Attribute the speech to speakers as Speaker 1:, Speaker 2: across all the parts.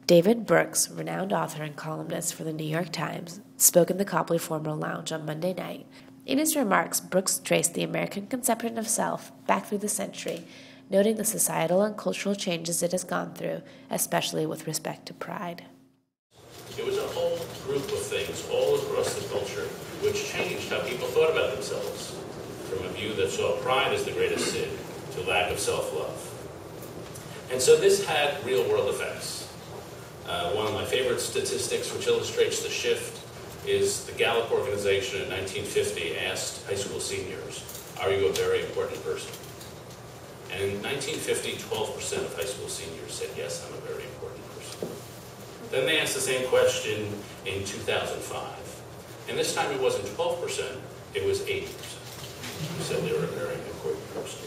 Speaker 1: David Brooks, renowned author and columnist for the New York Times, spoke in the Copley Formal Lounge on Monday night. In his remarks, Brooks traced the American conception of self back through the century, noting the societal and cultural changes it has gone through, especially with respect to pride.
Speaker 2: It was a whole group of things all across the culture which changed how people thought about themselves, from a view that saw pride as the greatest sin to lack of self-love. And so this had real-world effects. One of my favorite statistics which illustrates the shift is the Gallup organization in 1950 asked high school seniors, "Are you a very important person?" And in 1950, 12% of high school seniors said, "Yes, I'm a very important person." Then they asked the same question in 2005. And this time it wasn't 12%, it was 80%. Who said they were a very important person.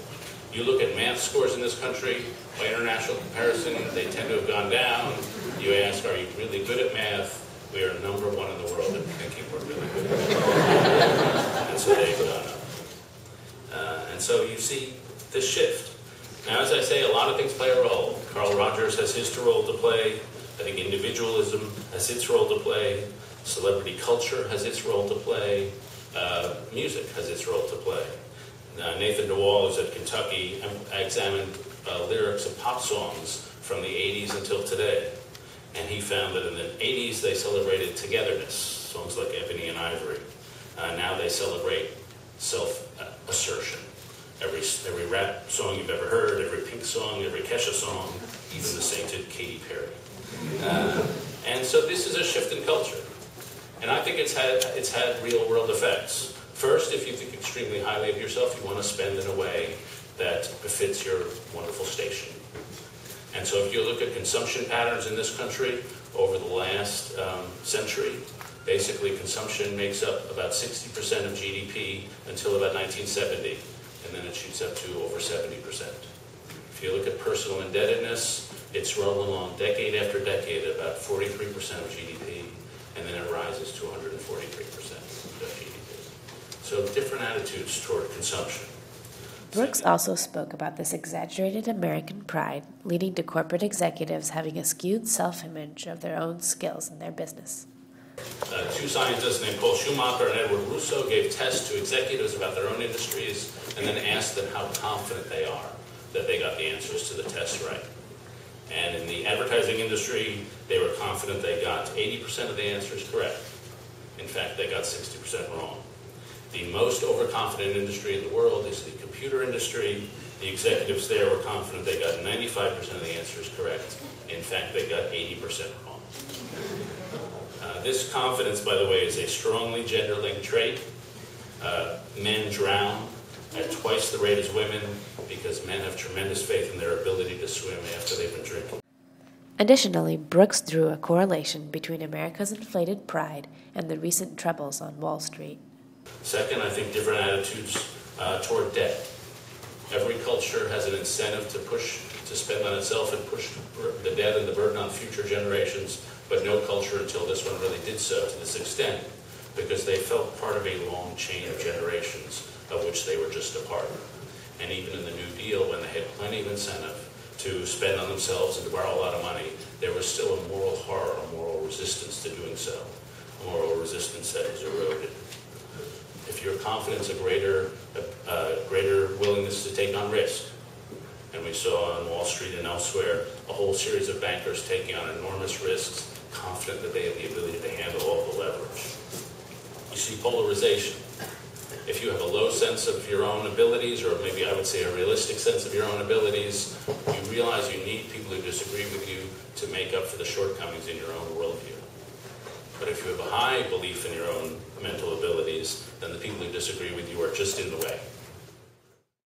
Speaker 2: You look at math scores in this country, by international comparison, they tend to have gone down. You ask, are you really good at math? We are number one in the world at thinking we're really good at math. And so they've gone up. And so you see this shift. Now, as I say, a lot of things play a role. Carl Rogers has his role to play. I think individualism has its role to play. Celebrity culture has its role to play. Music has its role to play. Nathan DeWall, who's at Kentucky, examined lyrics of pop songs from the 80s until today. And he found that in the 80s they celebrated togetherness, songs like Ebony and Ivory. Now they celebrate self-assertion. Every rap song you've ever heard, every Pink song, every Kesha song, even the sainted Katy Perry. And so this is a shift in culture. And I think it's had real-world effects. First, if you think extremely highly of yourself, you want to spend in a way that befits your wonderful station. And so if you look at consumption patterns in this country over the last century, basically consumption makes up about 60% of GDP until about 1970, and then it shoots up to over 70%. If you look at personal indebtedness, it's rolling along decade after decade at about 43% of GDP, and then it rises to 143% of GDP. So different attitudes toward consumption.
Speaker 1: Brooks also spoke about this exaggerated American pride, leading to corporate executives having a skewed self-image of their own skills in their business.
Speaker 2: Two scientists named Paul Schumacher and Edward Russo gave tests to executives about their own industries and then asked them how confident they are that they got the answers to the test right. And in the advertising industry, they were confident they got 80% of the answers correct. In fact, they got 60% wrong. The most overconfident industry in the world is the computer industry. The executives there were confident they got 95% of the answers correct. In fact, they got 80% wrong. This confidence, by the way, is a strongly gender-linked trait. Men drown at twice the rate as women because men have tremendous faith in their ability to swim after they've been drinking.
Speaker 1: Additionally, Brooks drew a correlation between America's inflated pride and the recent troubles on Wall Street.
Speaker 2: Second, I think different attitudes toward debt. Every culture has an incentive to spend on itself and push the debt and the burden on future generations, but no culture until this one really did so to this extent, because they felt part of a long chain of generations of which they were just a part. And even in the New Deal, when they had plenty of incentive to spend on themselves and to borrow a lot of money, there was still a moral horror, a moral resistance to doing so, a moral resistance that is eroded. If your confidence, a greater willingness to take on risk. And we saw on Wall Street and elsewhere a whole series of bankers taking on enormous risks, confident that they have the ability to handle all the leverage. You see polarization. If you have a low sense of your own abilities, or maybe I would say a realistic sense of your own abilities, you realize you need people who disagree with you to make up for the shortcomings in your own worldview. But if you have a high belief in your own mental abilities, then the people who disagree with you are just in the way.